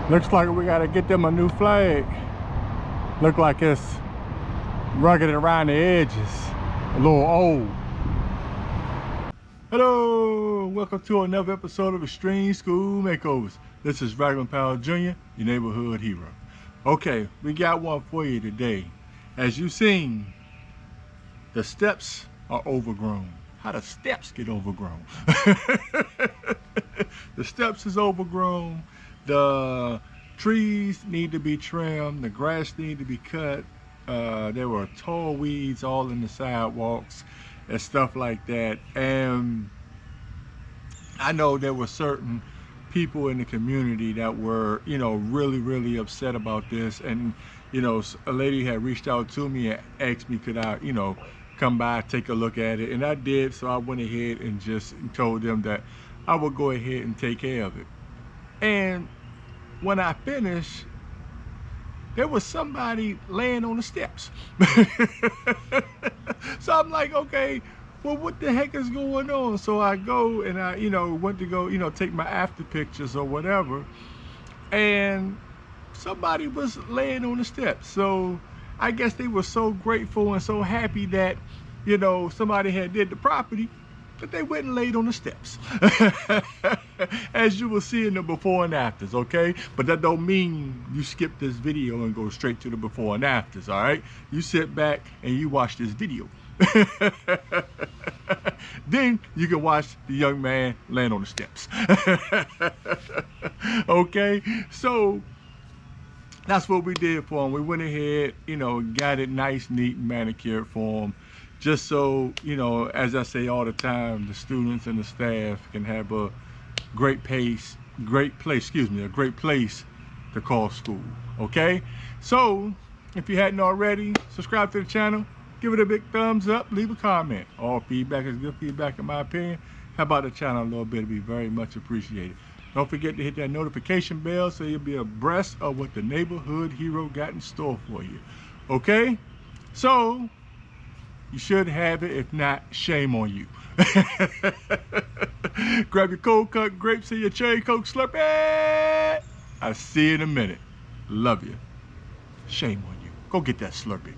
Looks like we gotta get them a new flag. Look like it's rugged around the edges, a little old. Hello, welcome to another episode of Extreme School Makeovers. This is Raglan Powell Jr., your neighborhood hero. Okay, we got one for you today. As you've seen, the steps are overgrown. How the steps get overgrown? The steps is overgrown. The trees need to be trimmed. The grass need to be cut. There were tall weeds all in the sidewalks and stuff like that. And I know there were certain people in the community that were, really upset about this. And, a lady had reached out to me and asked me, could I, come by, take a look at it. And I did. So I went ahead and just told them that I would go ahead and take care of it. And when I finished, there was somebody laying on the steps. So I'm like, okay, well, what the heck is going on? So I go and I, went to go, take my after pictures or whatever. And somebody was laying on the steps. So I guess they were so grateful and so happy that, somebody had did the property, that they went and laid on the steps. As you will see in the before and afters, okay? But that don't mean you skip this video and go straight to the before and afters, all right? You sit back and you watch this video. Then you can watch the young man laying on the steps. Okay? So that's what we did for him. We went ahead, got it nice, neat, manicured for him. Just so, as I say all the time, the students and the staff can have a great place to call school, okay? So, if you hadn't already, subscribe to the channel, give it a big thumbs up, leave a comment. All feedback is good feedback in my opinion. How about the channel a little bit? It'd be very much appreciated. Don't forget to hit that notification bell so you'll be abreast of what the neighborhood hero got in store for you, okay? So, you should have it. If not, shame on you. Grab your cold cut grapes and your cherry coke Slurpee. I'll see you in a minute. Love you. Shame on you. Go get that Slurpee.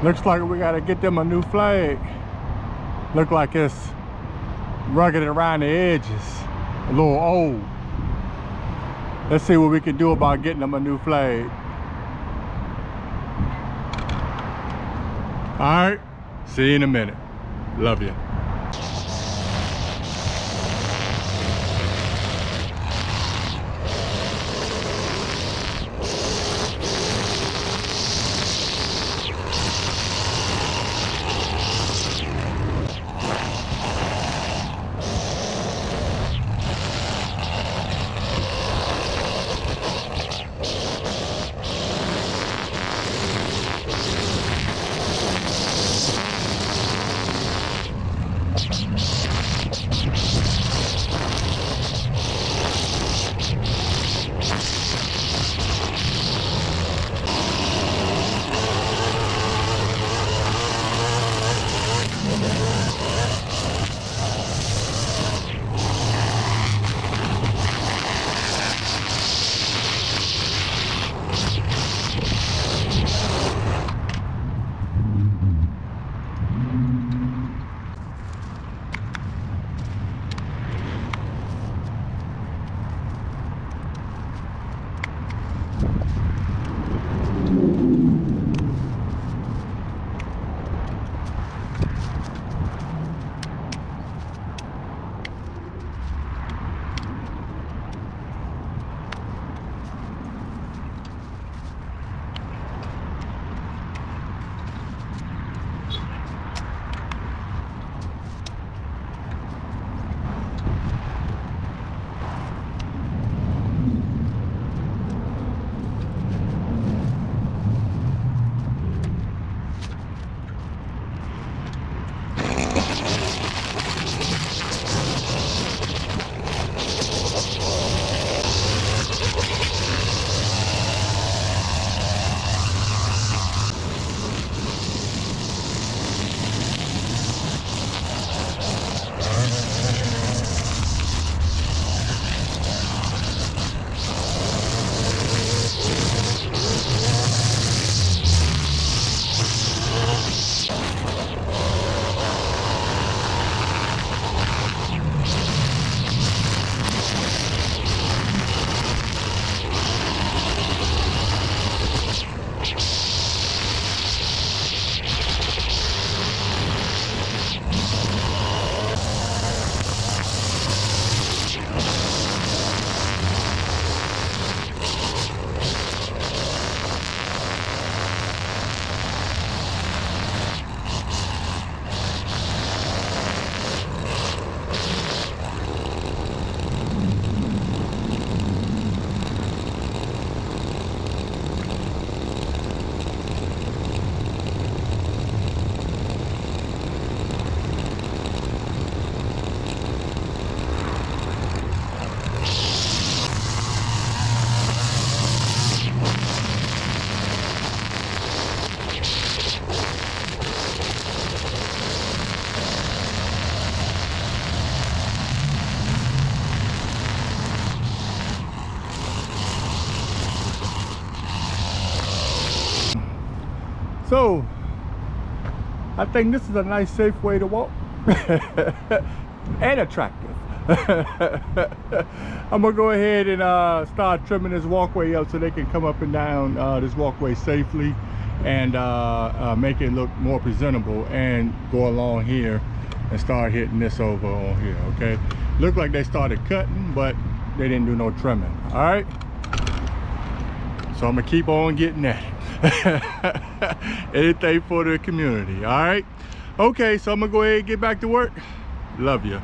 Looks like we gotta get them a new flag. Look like it's rugged around the edges, a little old. Let's see what we can do about getting them a new flag. All right, see you in a minute. Love you. So, I think this is a nice, safe way to walk and attractive. I'm gonna go ahead and start trimming this walkway up so they can come up and down this walkway safely and make it look more presentable, and go along here and start hitting this over on here. Okay, look like they started cutting, but they didn't do no trimming. All right, so I'm gonna keep on getting at it. Anything for the community. All right, okay, so I'm gonna go ahead and get back to work. Love you.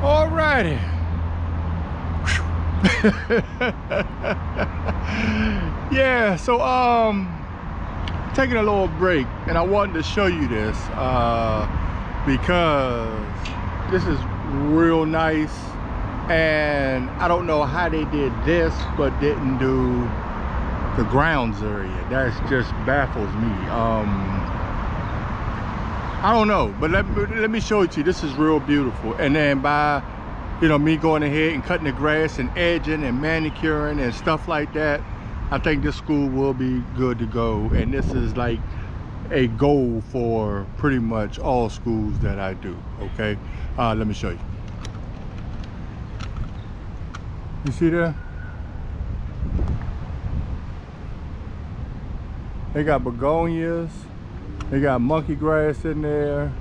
Alrighty. Yeah, so taking a little break, and I wanted to show you this because this is real nice, and I don't know how they did this but didn't do the grounds area. That just baffles me. I don't know, but let me show it to you. This is real beautiful. And then by, you know, me going ahead and cutting the grass and edging and manicuring and stuff like that, I think this school will be good to go. And this is like a goal for pretty much all schools that I do, okay? Let me show you. You see there? They got begonias. They got monkey grass in there.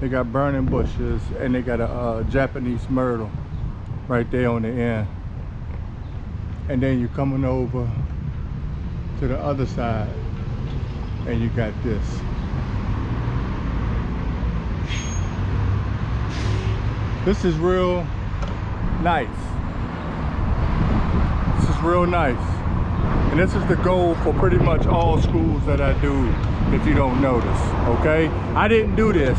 They got burning bushes, and they got a Japanese myrtle right there on the end. And then you're coming over to the other side, and you got this. This is real nice. This is real nice. And this is the goal for pretty much all schools that I do, if you don't notice, okay? I didn't do this.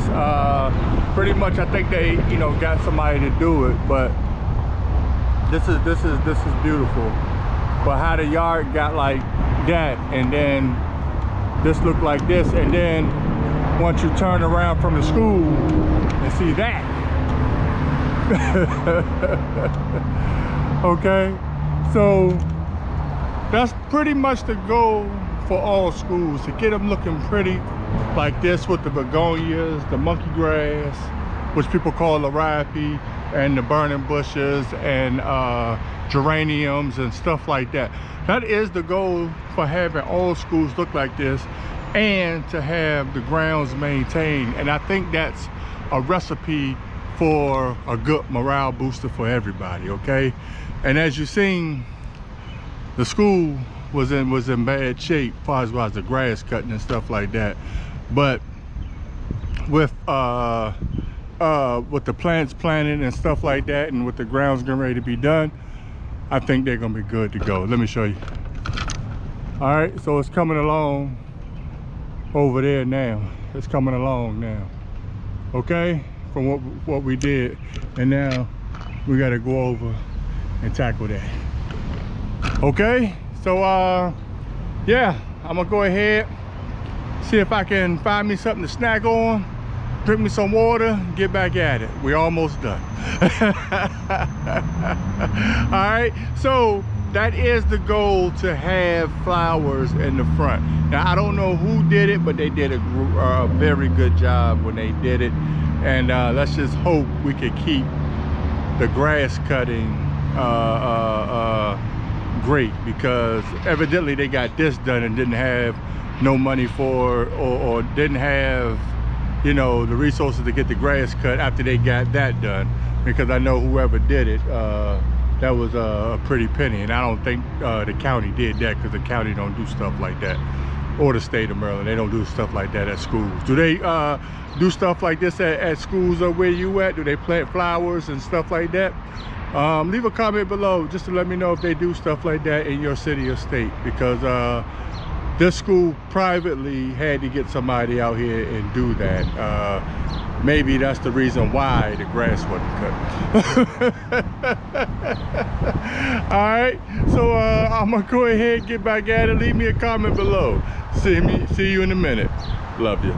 Pretty much I think they, you know, got somebody to do it, but this is beautiful. But how the yard got like that, and then this looked like this, and then once you turn around from the school and see that. Okay, so that's pretty much the goal for all schools, to get them looking pretty like this with the begonias, the monkey grass, which people call larapi, and the burning bushes and geraniums and stuff like that. That is the goal for having all schools look like this, and to have the grounds maintained. And I think that's a recipe for a good morale booster for everybody, okay? And as you've seen, the school was in bad shape as far as the grass cutting and stuff like that. But with the plants planted and stuff like that, and with the grounds getting ready to be done, I think they're gonna be good to go. Let me show you. All right, so it's coming along over there now. It's coming along now, okay, from what we did. And now we got to go over and tackle that, okay? So yeah, I'm gonna go ahead, see if I can find me something to snack on, drink me some water, get back at it. We're almost done. All right, so that is the goal, to have flowers in the front. Now I don't know who did it, but they did a very good job when they did it. And let's just hope we can keep the grass cutting great, because evidently they got this done and didn't have no money for, or didn't have, you know, the resources to get the grass cut after they got that done. Because I know whoever did it, that was a pretty penny, and I don't think the county did that, because the county don't do stuff like that, or the state of Maryland. They don't do stuff like that at schools. Do they do stuff like this at schools or where you at? Do they plant flowers and stuff like that? Leave a comment below just to let me know if they do stuff like that in your city or state, because this school privately had to get somebody out here and do that. Maybe that's the reason why the grass wasn't cut. All right, so I'm gonna go ahead and get back at it. Leave me a comment below. See you in a minute. Love you.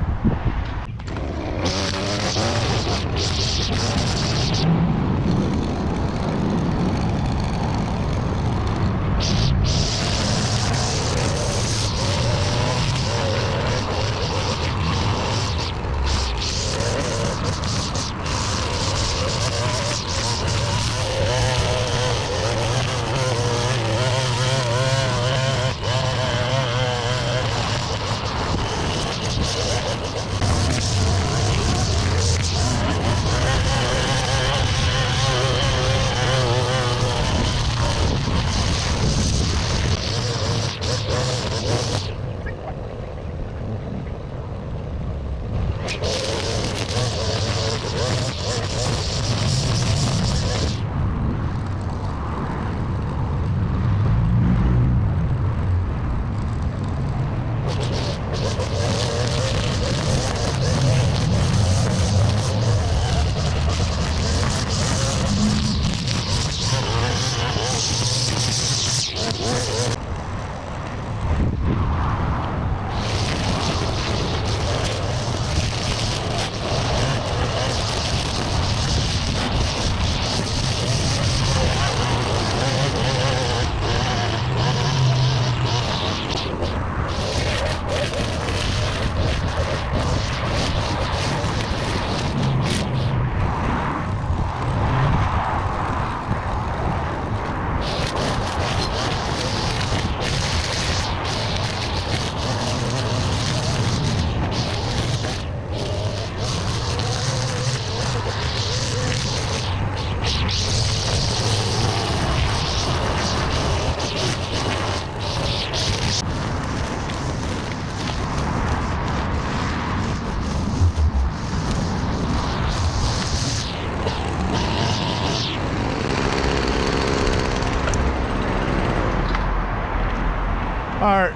All right,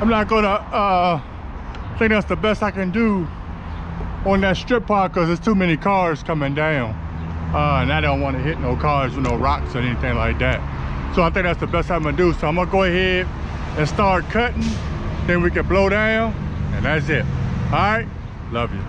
I'm not gonna think that's the best I can do on that strip part because there's too many cars coming down. And I don't want to hit no cars with no rocks or anything like that. So I think that's the best I'm gonna do. So I'm gonna go ahead and start cutting, then we can blow down, and that's it. All right, love you.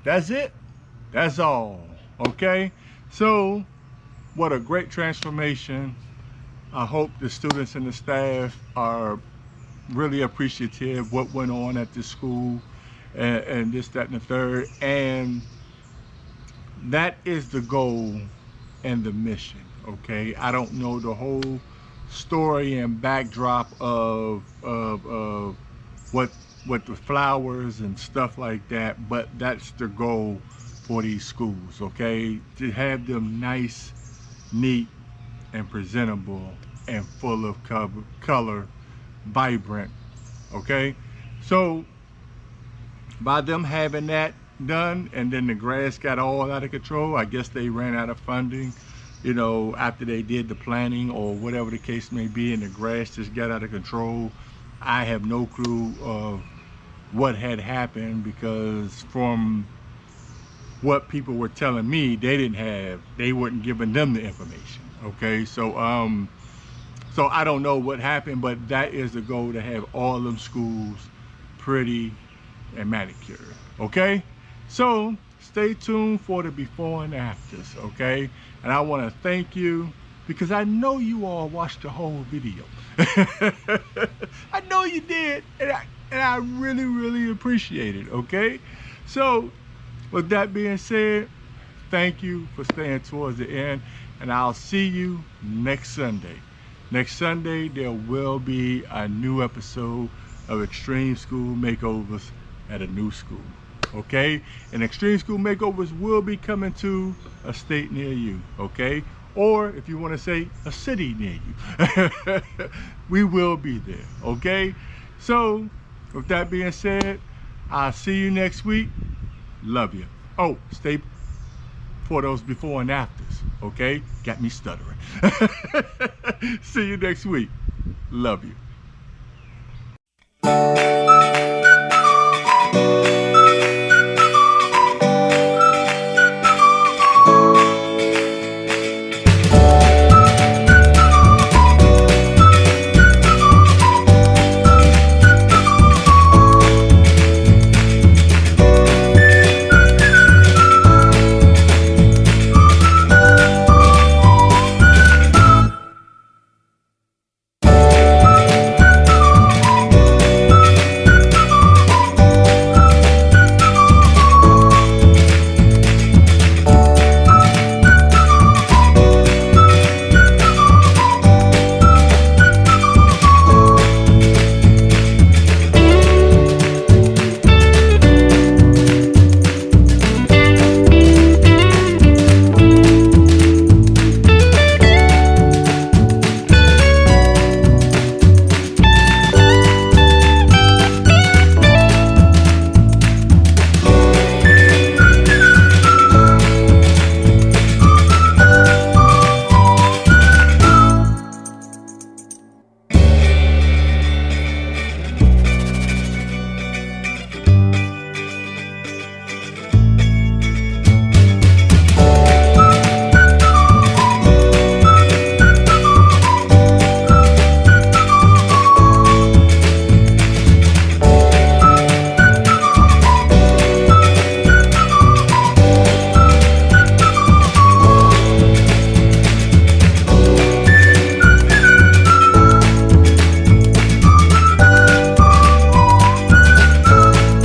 That's it. That's all. Okay? So, what a great transformation. I hope the students and the staff are really appreciative what went on at this school and this, that, and the third. And that is the goal and the mission. Okay? I don't know the whole story and backdrop of what the flowers and stuff like that, but that's the goal for these schools, okay? To have them nice, neat, and presentable and full of color, vibrant, okay? So by them having that done, and then the grass got all out of control, I guess they ran out of funding, you know, after they did the planning or whatever the case may be, and the grass just got out of control. I have no clue of what had happened, because from what people were telling me, they weren't giving them the information. Okay, so so I don't know what happened, but that is the goal, to have all them schools pretty and manicured. Okay, so stay tuned for the before and afters. Okay, and I want to thank you, because I know you all watched the whole video. I know you did, and I really, really appreciate it. Okay, so with that being said, thank you for staying towards the end, and I'll see you next Sunday. Next Sunday, there will be a new episode of Extreme School Makeovers at a new school. Okay, and Extreme School Makeovers will be coming to a state near you. Okay, or if you want to say a city near you, we will be there. Okay, so with that being said, I'll see you next week. Love you. Oh, stay for those before and afters. Okay, got me stuttering. See you next week. Love you.